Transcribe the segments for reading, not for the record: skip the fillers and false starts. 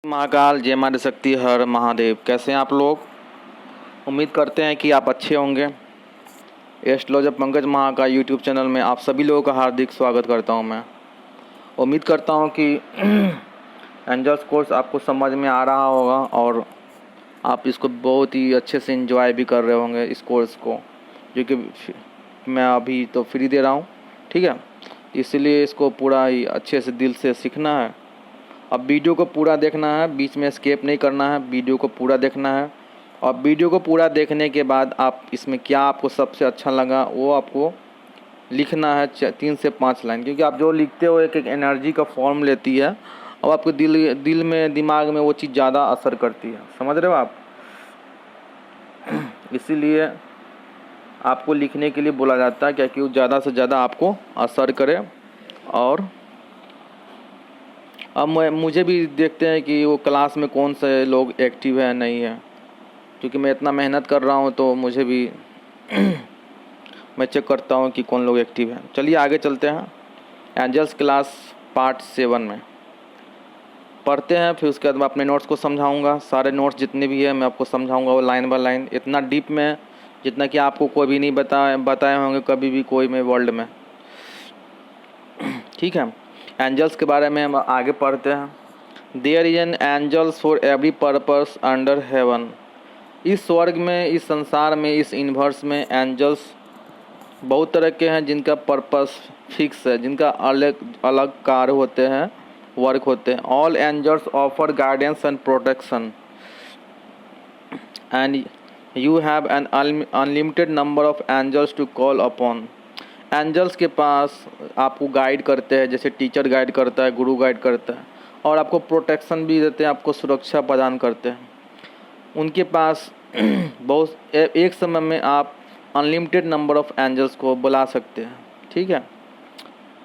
महाकाल जय माता शक्ति हर महादेव। कैसे हैं आप लोग? उम्मीद करते हैं कि आप अच्छे होंगे। एस्ट्रोलॉजर पंकज महा का यूट्यूब चैनल में आप सभी लोगों का हार्दिक स्वागत करता हूं। मैं उम्मीद करता हूं कि एंजल्स कोर्स आपको समझ में आ रहा होगा और आप इसको बहुत ही अच्छे से एंजॉय भी कर रहे होंगे इस कोर्स को, जो कि मैं अभी तो फ्री दे रहा हूँ। ठीक है, इसलिए इसको पूरा ही अच्छे से दिल से सीखना है। अब वीडियो को पूरा देखना है, बीच में स्किप नहीं करना है, वीडियो को पूरा देखना है। और वीडियो को पूरा देखने के बाद आप इसमें क्या आपको सबसे अच्छा लगा वो आपको लिखना है 3 से 5 लाइन, क्योंकि आप जो लिखते हो एक एनर्जी का फॉर्म लेती है और आपके दिल में दिमाग में वो चीज़ ज़्यादा असर करती है। समझ रहे हो आप? इसीलिए आपको लिखने के लिए बोला जाता है, क्योंकि वो ज़्यादा से ज़्यादा आपको असर करे। और अब मुझे भी देखते हैं कि वो क्लास में कौन से लोग एक्टिव है नहीं है, क्योंकि मैं इतना मेहनत कर रहा हूँ तो मुझे भी मैं चेक करता हूँ कि कौन लोग एक्टिव हैं। चलिए आगे चलते हैं। एंजल्स क्लास पार्ट 7 में पढ़ते हैं, फिर उसके बाद मैं अपने नोट्स को समझाऊंगा। सारे नोट्स जितने भी है मैं आपको समझाऊंगा वो लाइन बाय लाइन, इतना डीप में जितना कि आपको कोई भी नहीं बताए होंगे कभी भी कोई में वर्ल्ड में। ठीक है, एंजल्स के बारे में हम आगे पढ़ते हैं। There is an angels for every purpose under heaven. इस स्वर्ग में, इस संसार में, इस यूनिवर्स में एंजल्स बहुत तरह के हैं जिनका पर्पस फिक्स है, जिनका अलग अलग कार्य होते हैं, वर्क होते हैं। All angels offer guidance and protection and you have an unlimited number of angels to call upon. Angels के पास आपको गाइड करते हैं, जैसे टीचर गाइड करता है, गुरु गाइड करता है, और आपको प्रोटेक्शन भी देते हैं, आपको सुरक्षा प्रदान करते हैं। उनके पास बहुत एक समय में आप अनलिमिटेड नंबर ऑफ एंजल्स को बुला सकते हैं। ठीक है,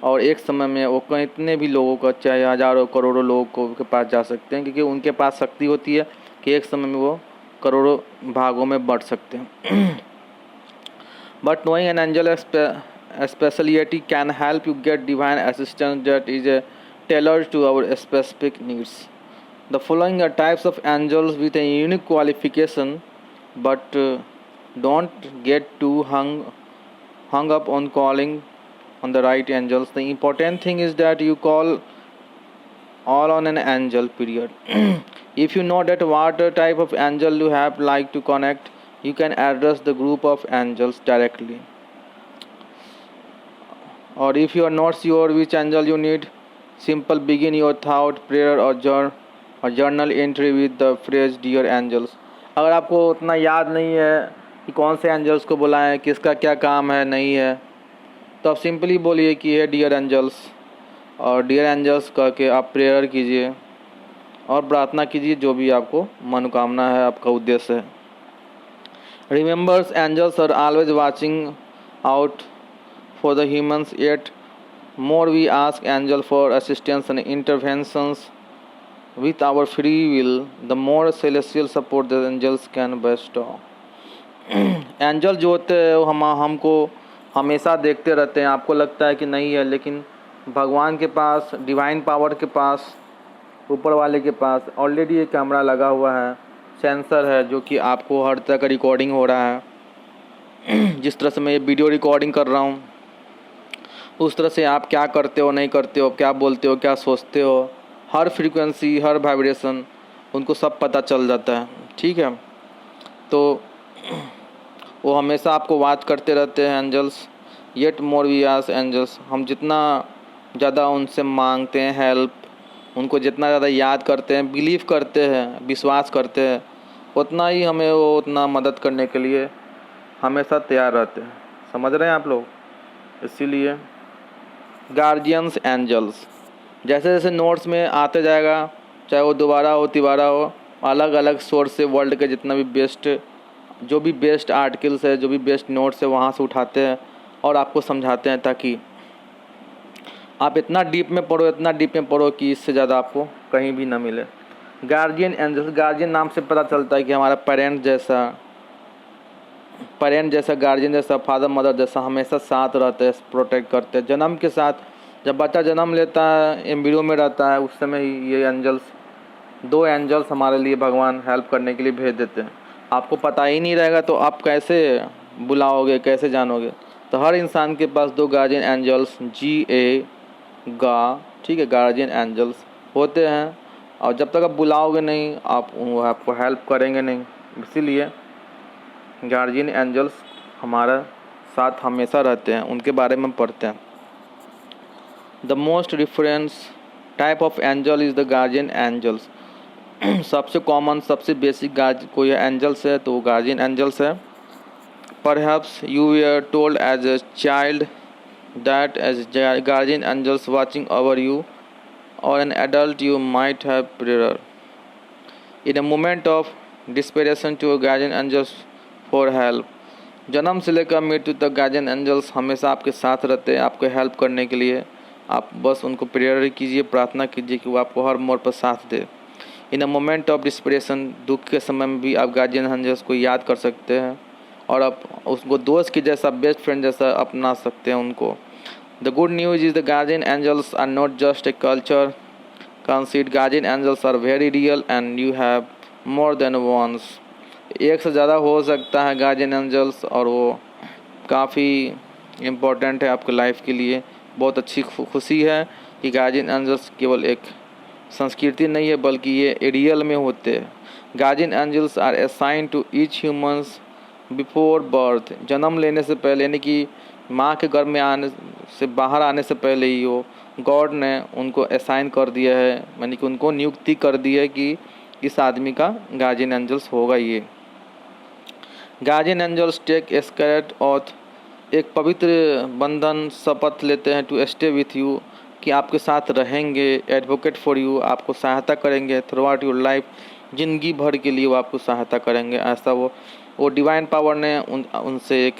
और एक समय में वो कितने भी लोगों का, चाहे हज़ारों करोड़ों लोगों को के पास जा सकते हैं, क्योंकि उनके पास शक्ति होती है कि एक समय में वो करोड़ों भागों में बढ़ सकते हैं। But knowing an angel speciality can help you get divine assistance that is tailored to our specific needs. The following are types of angels with a unique qualification, but don't get too hung up on calling on the right angels. The important thing is that you call all on an angel, period. If you know that what type of angel you have like to connect, you can address the group of angels directly. Or if you are not sure which angel you need, simple begin your thought prayer or journal entry with the phrase dear angels. अगर आपको उतना याद नहीं है कि कौन से angels को बुलाएं, किसका क्या काम है नहीं है, तो आप सिंपली बोलिए कि है डियर एंजल्स, और डियर एंजल्स कह के आप प्रेयर कीजिए और प्रार्थना कीजिए जो भी आपको मनोकामना है, आपका उद्देश्य है। Remembers angels are always watching out for the humans, yet more we ask angel for assistance and interventions with our free will, the more celestial support the angels can bestow. Angel जो होते हैं वो हमको हमेशा देखते रहते हैं। आपको लगता है कि नहीं है, लेकिन भगवान के पास, डिवाइन पावर के पास, ऊपर वाले के पास ऑलरेडी एक कैमरा लगा हुआ है, सेंसर है, जो कि आपको हर तरह का रिकॉर्डिंग हो रहा है। जिस तरह से मैं ये वीडियो रिकॉर्डिंग कर रहा हूँ, उस तरह से आप क्या करते हो, नहीं करते हो, क्या बोलते हो, क्या सोचते हो, हर फ्रीक्वेंसी, हर वाइब्रेशन उनको सब पता चल जाता है। ठीक है, तो वो हमेशा आपको वाच करते रहते हैं angels. Yet more we ask angels, हम जितना ज़्यादा उनसे मांगते हैं हेल्प, उनको जितना ज़्यादा याद करते हैं, बिलीव करते हैं, विश्वास करते हैं, उतना ही हमें वो उतना मदद करने के लिए हमेशा तैयार रहते हैं। समझ रहे हैं आप लोग? इसीलिए गार्जियंस एंजल्स जैसे जैसे नोट्स में आते जाएगा, चाहे वो दोबारा हो तिबारा हो, अलग अलग सोर्स से वर्ल्ड के जितना भी बेस्ट, जो भी बेस्ट आर्टिकल्स है, जो भी बेस्ट नोट्स है, वहाँ से उठाते हैं और आपको समझाते हैं, ताकि आप इतना डीप में पढ़ो, इतना डीप में पढ़ो कि इससे ज़्यादा आपको कहीं भी ना मिले। गार्जियन एंजल्स, गार्जियन नाम से पता चलता है कि हमारा पेरेंट जैसा, गार्जियन जैसा, फादर मदर जैसा हमेशा साथ रहते हैं, प्रोटेक्ट करते हैं। जन्म के साथ, जब बच्चा जन्म लेता है, एम्ब्रियो में रहता है, उस समय ही ये एंजल्स 2 एंजल्स हमारे लिए भगवान हेल्प करने के लिए भेज देते हैं। आपको पता ही नहीं रहेगा तो आप कैसे बुलाओगे, कैसे जानोगे? तो हर इंसान के पास 2 गार्जियन एंजल्स ठीक है, गार्जियन एंजल्स होते हैं। और जब तक आप बुलाओगे नहीं, वो आपको हेल्प करेंगे नहीं। इसीलिए गार्जियन एंजल्स हमारा साथ हमेशा रहते हैं, उनके बारे में पढ़ते हैं। The most difference type of angel is the guardian angels. सबसे कॉमन, सबसे बेसिक कोई एंजल्स है तो वो गार्जियन एंजल्स है। Perhaps you were told as a child that as guardian angels watching over you और an adult you might have prayer in a moment of desperation to guardian angels for help. जन्म से लेकर मृत्यु तक guardian angels हमेशा आपके साथ रहते हैं, आपको हेल्प करने के लिए। आप बस उनको प्रेयर कीजिए, प्रार्थना कीजिए कि वो आपको हर मोड़ पर साथ दे। इन अ मोमेंट ऑफ डिस्परेशन, दुख के समय में भी आप गार्जियन एंजल्स को याद कर सकते हैं और आप उसको दोस्त के जैसा, बेस्ट फ्रेंड जैसा अपना सकते हैं उनको। The good news is the guardian angels are not just a culture concede. Guardian angels are very real and you have more than ones. एक से ज़्यादा हो सकता है गार्जियन एंजल्स, और वो काफ़ी इम्पोर्टेंट है आपके लाइफ के लिए। बहुत अच्छी खुशी है कि गार्जियन एंजल्स केवल एक संस्कृति नहीं है, बल्कि ये रियल में होते हैं। Guardian angels are assigned to each humans before birth. जन्म लेने से पहले, यानी कि माँ के गर्भ में आने से, बाहर आने से पहले ही वो गॉड ने उनको असाइन कर दिया है, यानी कि उनको नियुक्ति कर दी है कि इस आदमी का गार्जियन एंजल्स होगा ये। Guardian angels take a sacred oath, एक पवित्र बंधन, शपथ लेते हैं टू स्टे विथ यू, कि आपके साथ रहेंगे। एडवोकेट फॉर यू, आपको सहायता करेंगे थ्रू आउट योर लाइफ, ज़िंदगी भर के लिए वो आपको सहायता करेंगे। ऐसा वो डिवाइन पावर ने उनसे एक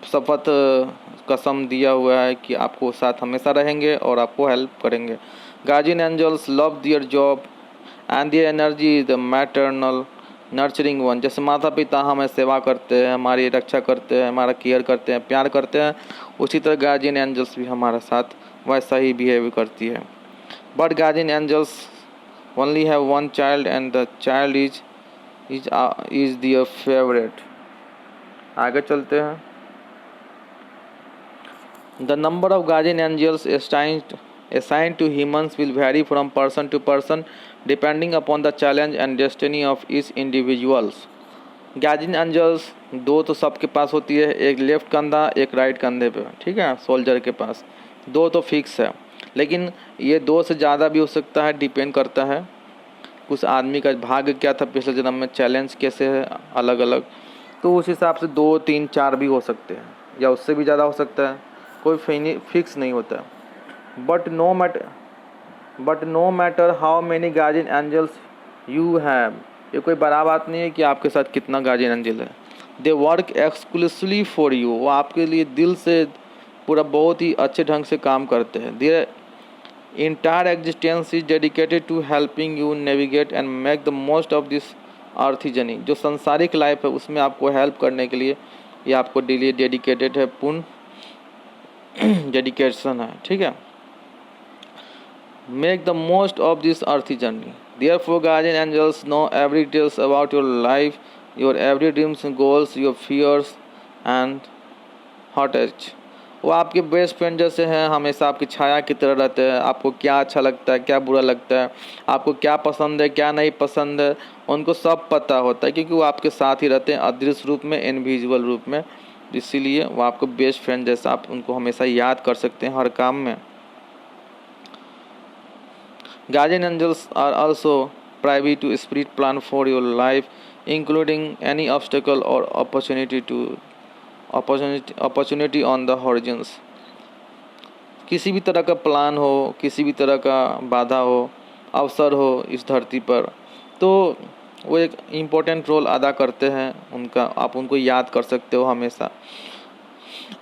शपथ, कसम दिया हुआ है कि आपको साथ हमेशा रहेंगे और आपको हेल्प करेंगे। Guardian angels love their job and their energy is the maternal nurturing one. जैसे माता पिता हमें सेवा करते हैं, हमारी रक्षा करते हैं, हमारा केयर करते हैं, प्यार करते हैं, उसी तरह गार्जियन एंजल्स भी हमारे साथ वैसा ही बिहेव करती है। But guardian angels only have one child and the child is their favourite. आगे चलते हैं। The number of guardian angels assigned to humans will vary from person to person depending upon the challenge and destiny of each individuals. Guardian angels 2 तो सबके पास होती है, एक left कंधा, एक राइट कंधे पे, ठीक है, सोल्जर के पास 2 तो फिक्स है। लेकिन ये 2 से ज़्यादा भी हो सकता है, डिपेंड करता है उस आदमी का भाग्य क्या था पिछले जन्म में, चैलेंज कैसे है अलग अलग, तो उस हिसाब से 2, 3, 4 भी हो सकते हैं, या उससे भी ज़्यादा हो सकता है, कोई फिक्स नहीं होता है। But no matter how many guardian angels you have, ये कोई बड़ा बात नहीं है कि आपके साथ कितना गार्जियन एंजल है। They work exclusively for you, वो आपके लिए दिल से पूरा बहुत ही अच्छे ढंग से काम करते हैं। Their entire existence is dedicated to helping you navigate and make the most of this earthy journey. जो संसारिक लाइफ है उसमें आपको हेल्प करने के लिए ये आपको लिए डेडिकेटेड है, पूर्ण डेडिकेशन है, ठीक है। Make the most of this earthly journey. Therefore, guardian angels know every details about your life, your every dreams and goals, your fears and heartache. वो आपके बेस्ट फ्रेंड जैसे हैं, हमेशा आपकी छाया की तरह रहते हैं। आपको क्या अच्छा लगता है, क्या बुरा लगता है, आपको क्या पसंद है, क्या नहीं पसंद है, उनको सब पता होता है, क्योंकि वो आपके साथ ही रहते हैं, अदृश्य रूप में, इनविजिबल रूप में। इसीलिए वो आपको बेस्ट फ्रेंड जैसा, आप उनको हमेशा याद कर सकते हैं हर काम में। Guardian angels are also privy to spirit plan for your life, including any obstacle or opportunity on the horizons. किसी भी तरह का प्लान हो, किसी भी तरह का बाधा हो, अवसर हो इस धरती पर, तो वो एक इम्पोर्टेंट रोल अदा करते हैं। उनका आप उनको याद कर सकते हो हमेशा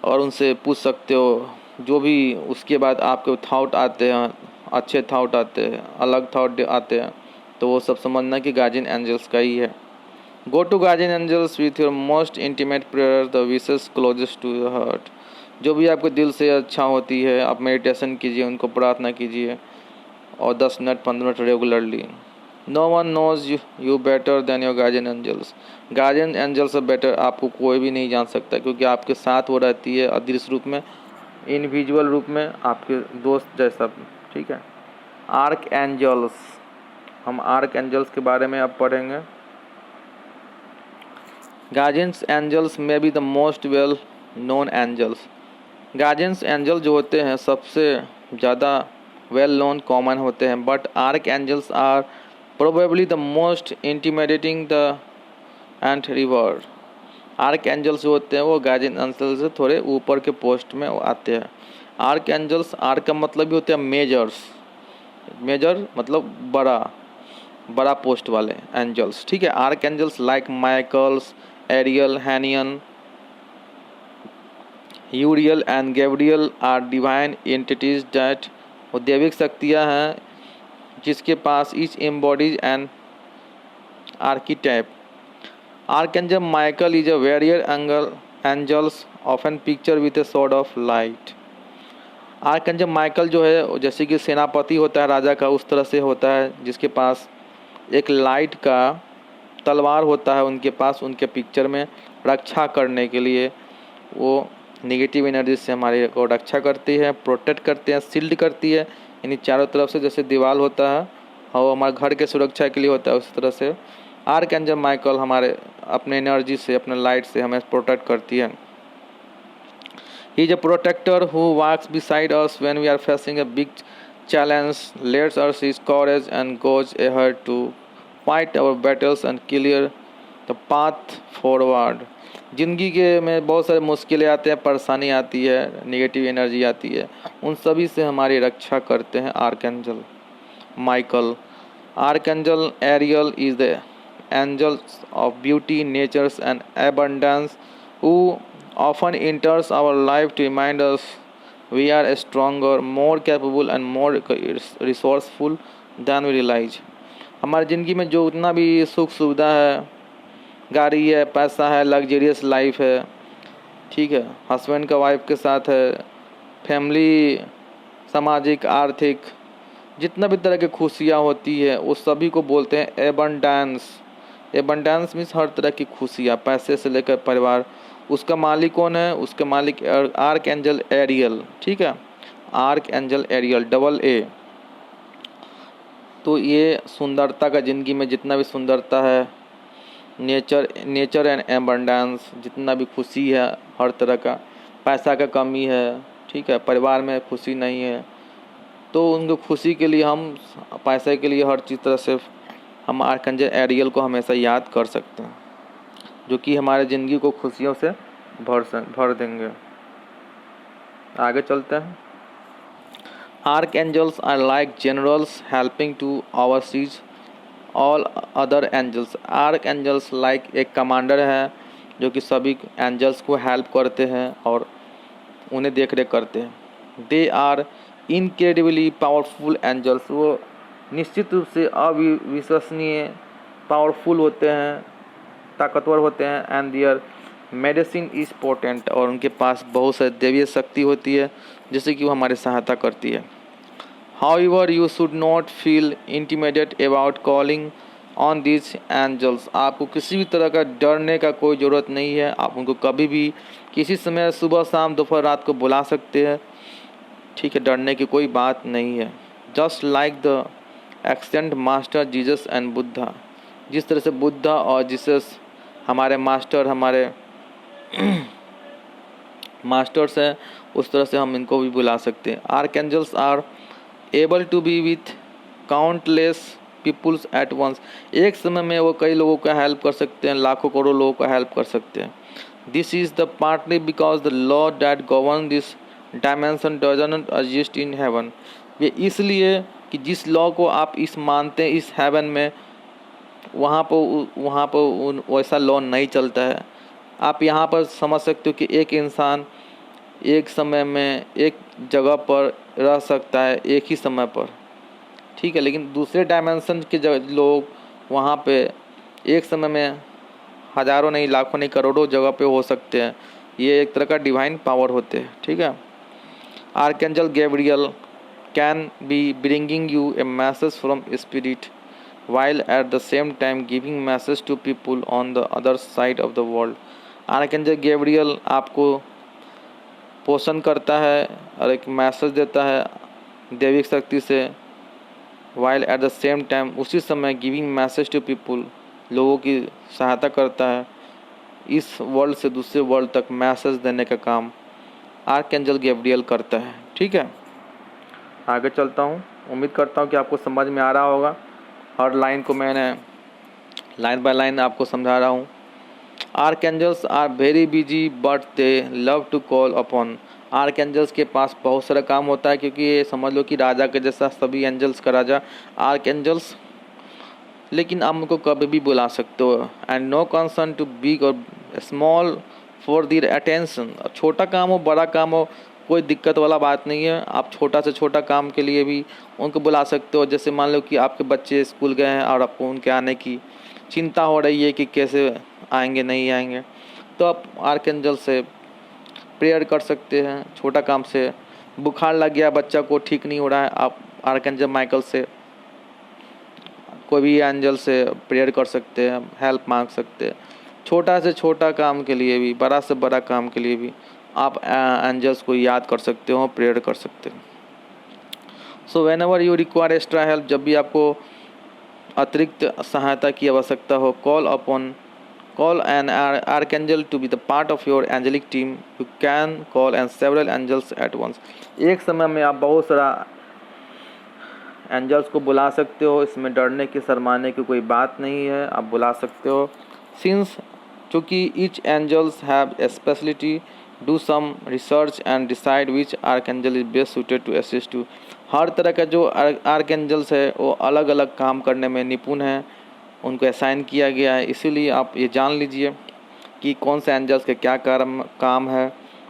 और उनसे पूछ सकते हो जो भी उसके बाद आपके थॉट आते हैं, अच्छे थॉट आते हैं, अलग थॉट आते हैं, तो वो सब समझना कि गार्जियन एंजल्स का ही है। Go to guardian angels with your most intimate prayer, the wishes closest to your heart. जो भी आपके दिल से अच्छा होती है, आप मेडिटेशन कीजिए, उनको प्रार्थना कीजिए और 10 minute 15 minute regularly. No one knows you better than your guardian angels. Guardian angel से बेटर आपको कोई भी नहीं जान सकता, क्योंकि आपके साथ वो रहती है अदृश्य रूप में, इनविजुअल रूप में, आपके दोस्त जैसा। ठीक है। आर्क एंजल्स, हम आर्क एंजल्स के बारे में अब पढ़ेंगे। गार्जियंस एंजल्स में be the most well known angels. Guardians angel जो होते हैं सबसे ज़्यादा वेल नोन कॉमन होते हैं, but archangels are probably the most intimidating the and revered. Archangels जो होते हैं वो गार्जियन एंजल से थोड़े ऊपर के पोस्ट में आते हैं। आर्क एंजल्स, आर्क का मतलब भी होता है मेजर्स, मेजर मतलब बड़ा पोस्ट वाले एंजल्स। ठीक है। Arc angels like Michaels, Ariel, Haniel, Uriel and Gabriel are divine entities that, वो दैविक शक्तियाँ हैं जिसके पास each embodies and archetype. Archangel Michael is a warrior angels often picture with a sword of light. Archangel Michael जो है जैसे कि सेनापति होता है राजा का, उस तरह से होता है, जिसके पास एक लाइट का तलवार होता है उनके पास, उनके पिक्चर में रक्षा करने के लिए। वो नेगेटिव एनर्जी से हमारे को रक्षा करती है, प्रोटेक्ट करते हैं, शील्ड करती है, यानी चारों तरफ से जैसे दीवार होता है और वो हमारे घर के सुरक्षा के लिए होता है, उस तरह से आर्कएंजल माइकल हमारे अपने एनर्जी से, अपने लाइट से हमें प्रोटेक्ट करती है। He is a protector who walks beside us when we are facing a big challenge, lets us his courage and goes ahead to fight our battles and clear the path forward। ज़िंदगी के में बहुत सारे मुश्किलें आते हैं, परेशानी आती है, नेगेटिव एनर्जी आती है, उन सभी से हमारी रक्षा करते हैं archangel Michael. Archangel Ariel is the angels of beauty, natures and abundance who often enters our life to remind us we are stronger, more capable and more resourceful than we realize। हमारी ज़िंदगी में जो उतना भी सुख सुविधा है, गाड़ी है, पैसा है, लग्जरियस लाइफ है, ठीक है, हस्बैंड का वाइफ के साथ है, फैमिली, सामाजिक, आर्थिक, जितना भी तरह की खुशियाँ होती है उस सभी को बोलते हैं एबंडेंस। एबंडेंस मीन्स हर तरह की खुशियाँ, पैसे से लेकर परिवार। उसका मालिक कौन है? उसका मालिक आर्कएंजल एरियल। ठीक है, आर्कएंजल एरियल, डबल ए। तो ये सुंदरता का, ज़िंदगी में जितना भी सुंदरता है, नेचर एंड एबंडेंस, जितना भी खुशी है हर तरह का, पैसा का कमी है, ठीक है, परिवार में खुशी नहीं है, तो उनको खुशी के लिए हम पैसे के लिए हर चीज़ तरह से हम आर्कएंजल एरियल को हमेशा याद कर सकते हैं, जो कि हमारे ज़िंदगी को खुशियों से भर देंगे। आगे चलते हैं। Archangels are like generals helping to oversees all other angels. Archangels like एक कमांडर है जो कि सभी एंजल्स को हेल्प करते हैं और उन्हें देख रेख करते हैं। They are incredibly powerful angels, वो निश्चित रूप से अविश्वसनीय पावरफुल होते हैं, ताकतवर होते हैं। And their medicine is potent, और उनके पास बहुत सारी दैवीय शक्ति होती है जिससे कि वो हमारी सहायता करती है। However you should not feel intimidate about calling on this angels. आपको किसी भी तरह का डरने का कोई ज़रूरत नहीं है। आप उनको कभी भी किसी समय, सुबह शाम दोपहर रात को बुला सकते हैं, ठीक है, डरने की कोई बात नहीं है। Just like the accent master Jesus and Buddha, जिस तरह से बुद्धा और जीसस हमारे मास्टर, हमारे मास्टर्स हैं, उस तरह से हम इनको भी बुला सकते हैं। Archangels are able to be with countless peoples at once. एक समय में वो कई लोगों का हेल्प कर सकते हैं, लाखों करोड़ों लोगों का हेल्प कर सकते हैं। This is the partly because the law that govern this dimension doesn't exist in heaven. ये इसलिए कि जिस लॉ को आप इस मानते हैं इस हेवन में, वहाँ पर वैसा लॉ नहीं चलता है। आप यहाँ पर समझ सकते हो कि एक इंसान एक समय में एक जगह पर रह सकता है, एक ही समय पर, ठीक है, लेकिन दूसरे डायमेंशन के लोग वहाँ पे एक समय में हज़ारों नहीं, लाखों नहीं, करोड़ों जगह पे हो सकते हैं। ये एक तरह का डिवाइन पावर होते हैं, ठीक है। Archangel Gabriel can be bringing you a message from spirit while at the same time giving message to people on the other side of the world. Archangel Gabriel आपको पोषण करता है और एक मैसेज देता है दैविक शक्ति से, while at the same time उसी समय गिविंग मैसेज टू पीपुल, लोगों की सहायता करता है इस वर्ल्ड से दूसरे वर्ल्ड तक मैसेज देने का काम आर्कएंजल गैब्रियल करता है। ठीक है, आगे चलता हूँ। उम्मीद करता हूँ कि आपको समझ में आ रहा होगा। हर लाइन को मैंने लाइन बाय लाइन आपको समझा रहा हूँ। Archangels are very busy but they love to call upon. Archangels के पास बहुत सारा काम होता है, क्योंकि ये समझ लो कि राजा के जैसा सभी एंजल्स का राजा आर्कएंजल्स, लेकिन आप उनको कभी भी बुला सकते हो। And no concern too big और स्मॉल फॉर देयर अटेंशन। छोटा काम हो बड़ा काम हो, कोई दिक्कत वाला बात नहीं है। आप छोटा से छोटा काम के लिए भी उनको बुला सकते हो। जैसे मान लो कि आपके बच्चे स्कूल गए हैं और आपको उनके आने की चिंता हो रही है कि कैसे आएंगे नहीं आएंगे, तो आप आर्कएंजल से प्रेयर कर सकते हैं। छोटा काम से बुखार लग गया, बच्चा को ठीक नहीं हो रहा है, आप आर्कएंजल माइकल से, कोई भी एंजल से प्रेयर कर सकते हैं, हेल्प मांग सकते हैं। छोटा से छोटा काम के लिए भी, बड़ा से बड़ा काम के लिए भी आप एंजल्स को याद कर सकते हो, प्रेयर कर सकते हो। So when ever you require extra help, जब भी आपको अतिरिक्त सहायता की आवश्यकता हो, call an archangel to be the part of your angelic team. You can call and several angels at once. एक समय में आप बहुत सारा एंजल्स को बुला सकते हो। इसमें डरने की शर्माने की कोई बात नहीं है, आप बुला सकते हो। सिंस चूँकि each angels have a speciality, do some research and decide which archangel is best suited to assist you. हर तरह का जो आर्कएंजल्स है वो अलग अलग काम करने में निपुण है, उनको असाइन किया गया है। इसीलिए आप ये जान लीजिए कि कौन से एंजल्स का क्या काम है,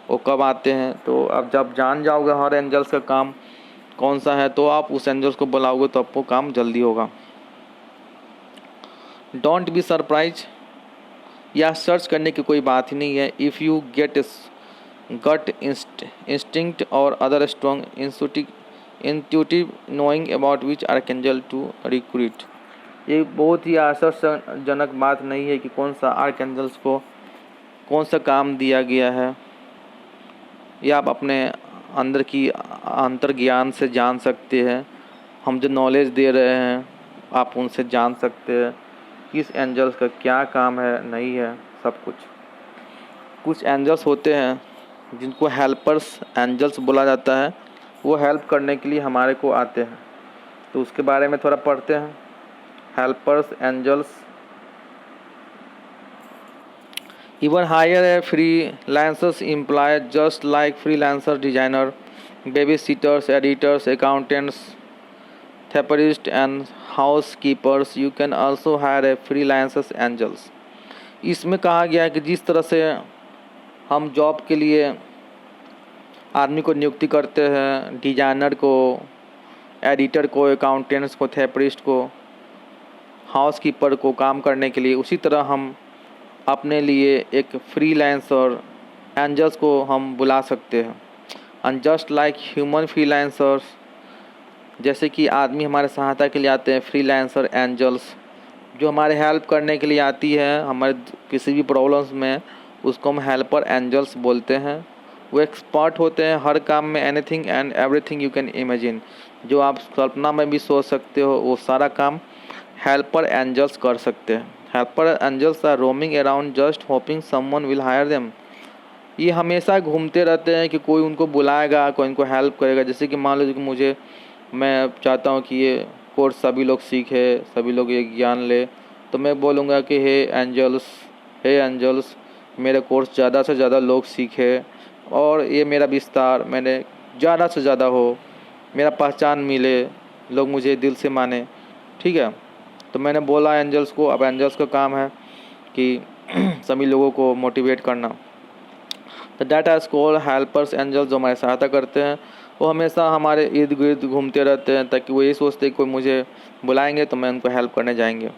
वो कब आते हैं। तो आप जब जान जाओगे हर एंजल्स का काम कौन सा है, तो आप उस एंजल्स को बुलाओगे तो आपको काम जल्दी होगा। डोंट बी सरप्राइज, या सर्च करने की कोई बात ही नहीं है। If you get gut instinct और other strong intuitive knowing about which archangel to recruit. ये बहुत ही आश्चर्यजनक बात नहीं है कि कौन सा आर्कएंजल्स को कौन सा काम दिया गया है। ये आप अपने अंदर की अंतर्ज्ञान से जान सकते हैं। हम जो नॉलेज दे रहे हैं आप उनसे जान सकते हैं किस एंजल्स का क्या काम है, नहीं है, सब कुछ। कुछ एंजल्स होते हैं जिनको हेल्पर्स एंजल्स बोला जाता है, वो हेल्प करने के लिए हमारे को आते हैं, तो उसके बारे में थोड़ा पढ़ते हैं। Helpers angels even hire a freelancers employee just like freelancer designer, babysitters, editors, accountants, therapists and housekeepers. You can also hire a freelancers angels. इसमें कहा गया है कि जिस तरह से हम जॉब के लिए आदमी को नियुक्ति करते हैं, डिजाइनर को, एडिटर को, अकाउंटेंट्स को, थेरेपिस्ट को, हाउसकीपर को काम करने के लिए, उसी तरह हम अपने लिए एक फ्रीलांसर एंजल्स को हम बुला सकते हैं। And just like human freelancers, जैसे कि आदमी हमारे सहायता के लिए आते हैं, फ्रीलांसर एंजल्स जो हमारे हेल्प करने के लिए आती है हमारे किसी भी प्रॉब्लम्स में, उसको हम हेल्पर एंजल्स बोलते हैं। वो एक्सपर्ट होते हैं हर काम में, anything and everything you can imagine, जो आप कल्पना में भी सोच सकते हो वो सारा काम हेल्पर एंजल्स कर सकते हैं। Helper angels are roaming around just hoping someone will hire them. ये हमेशा घूमते रहते हैं कि कोई उनको बुलाएगा, कोई उनको हेल्प करेगा। जैसे कि मान लीजिए कि मैं चाहता हूँ कि ये कोर्स सभी लोग सीखे, सभी लोग ये ज्ञान ले, तो मैं बोलूँगा कि हे एंजल्स मेरे कोर्स ज़्यादा से ज़्यादा लोग सीखे और ये मेरा विस्तार मैंने ज़्यादा से ज़्यादा हो, मेरा पहचान मिले, लोग मुझे दिल से माने। ठीक है, तो मैंने बोला एंजल्स को। अब एंजल्स का काम है कि सभी लोगों को मोटिवेट करना। तो that is called helpers angels, जो हमारी सहायता करते हैं। वो हमेशा हमारे इर्द गिर्द घूमते रहते हैं, ताकि वो ये सोचते हैं कोई मुझे बुलाएंगे तो मैं उनको हेल्प करने जाएंगे।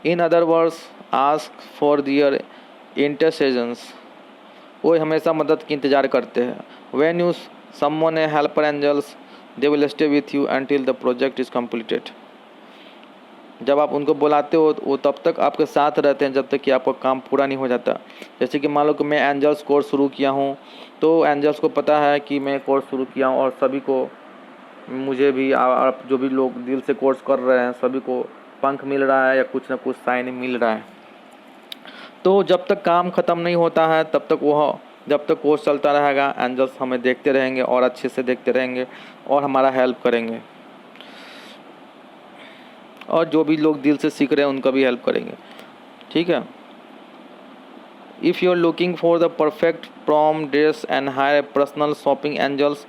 In other words ask for their intercessions, वो हमेशा मदद की इंतज़ार करते हैं। When you someone a helper angels, they will stay with you until the project is completed। जब आप उनको बुलाते हो तो वो तब तक आपके साथ रहते हैं जब तक कि आपका काम पूरा नहीं हो जाता। जैसे कि मान लो कि मैं एंजल्स कोर्स शुरू किया हूँ, तो एंजल्स को पता है कि मैं कोर्स शुरू किया हूँ और सभी को, मुझे भी, आप जो भी लोग दिल से कोर्स कर रहे हैं सभी को पंख मिल रहा है या कुछ ना कुछ साइन मिल रहा है। तो जब तक काम ख़त्म नहीं होता है तब तक जब तक कोर्स चलता रहेगा एंजल्स हमें देखते रहेंगे और अच्छे से देखते रहेंगे और हमारा हेल्प करेंगे, और जो भी लोग दिल से सीख रहे हैं उनका भी हेल्प करेंगे। ठीक है। If you are looking for the perfect prom dress and hire personal shopping angels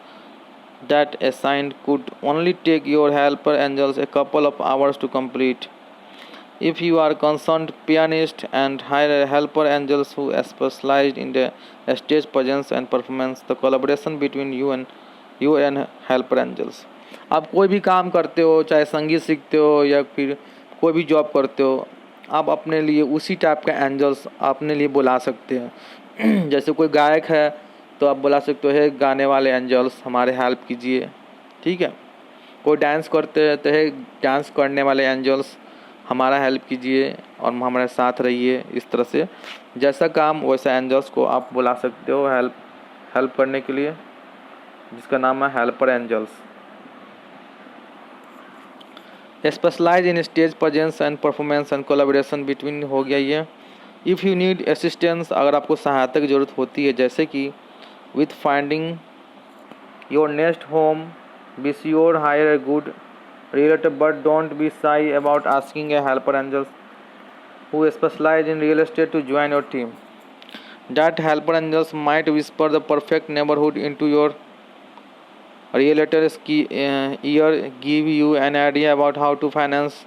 that assigned could only take your helper angels a couple of hours to complete. If you are concerned pianist and hire helper angels who specialize in the stage presence and performance, the collaboration between you and helper angels। आप कोई भी काम करते हो, चाहे संगीत सीखते हो या फिर कोई भी जॉब करते हो, आप अपने लिए उसी टाइप का एंजल्स अपने लिए बुला सकते हैं। जैसे कोई गायक है तो आप बुला सकते हो, हे गाने वाले एंजल्स हमारे हेल्प कीजिए। ठीक है। कोई डांस करते हैं तो हे डांस करने वाले एंजल्स हमारा हेल्प कीजिए और हमारे साथ रहिए। इस तरह से जैसा काम वैसा एंजल्स को आप बुला सकते हो हेल्प करने के लिए, जिसका नाम है helper angels. Specialize in stage presence and performance and collaboration between हो गया ये। इफ़ यू नीड असिस्टेंस, अगर आपको सहायता की ज़रूरत होती है, जैसे कि with finding your next home, be sure hire a good realtor, but don't be shy about asking a helper angels who specialize in real estate to join your team. That helper angels might whisper the perfect neighborhood into your realtor's ear, give you an idea about how to finance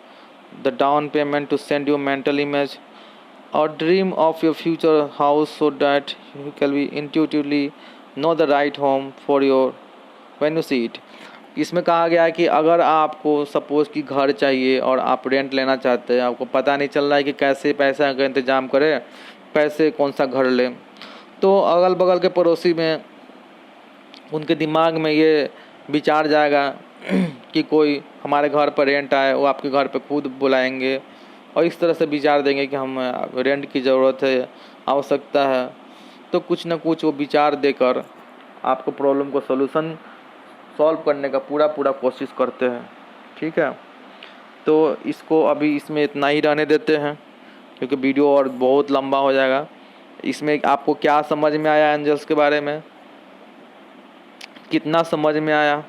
the down payment to send you mental image or dream of your future house so that you can be intuitively know the right home for your when you see it। इसमें कहा गया है कि अगर आपको suppose कि घर चाहिए और आप रेंट लेना चाहते हैं, आपको पता नहीं चल रहा है कि कैसे पैसा का इंतज़ाम करें, कैसे कौन सा घर लें, तो अगल बगल के पड़ोसी में उनके दिमाग में ये विचार जाएगा कि कोई हमारे घर पर रेंट आए, वो आपके घर पे खुद बुलाएंगे और इस तरह से विचार देंगे कि हम रेंट की ज़रूरत है, आवश्यकता है। तो कुछ ना कुछ वो विचार देकर आपको प्रॉब्लम को सॉल्यूशन सॉल्व करने का पूरा कोशिश करते हैं। ठीक है। तो इसको अभी इसमें इतना ही रहने देते हैं क्योंकि वीडियो और बहुत लंबा हो जाएगा। इसमें आपको क्या समझ में आया एंजल्स के बारे में, कितना समझ में आया,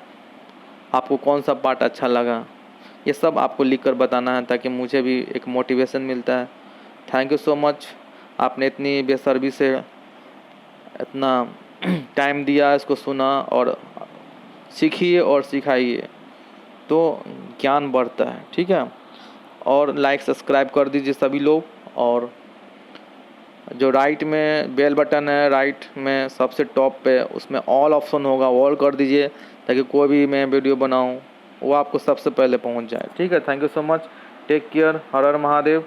आपको कौन सा पार्ट अच्छा लगा, ये सब आपको लिखकर बताना है ताकि मुझे भी एक मोटिवेशन मिलता है। थैंक यू सो मच, आपने इतनी बेसब्री से इतना टाइम दिया, इसको सुना और सीखिए और सिखाइए तो ज्ञान बढ़ता है। ठीक है। और लाइक सब्सक्राइब कर दीजिए सभी लोग, और जो राइट में बेल बटन है, राइट में सबसे टॉप पे उसमें ऑल ऑप्शन होगा, ऑल कर दीजिए ताकि कोई भी मैं वीडियो बनाऊं वो आपको सबसे पहले पहुंच जाए। ठीक है। Thank you so much, take care, हर हर महादेव।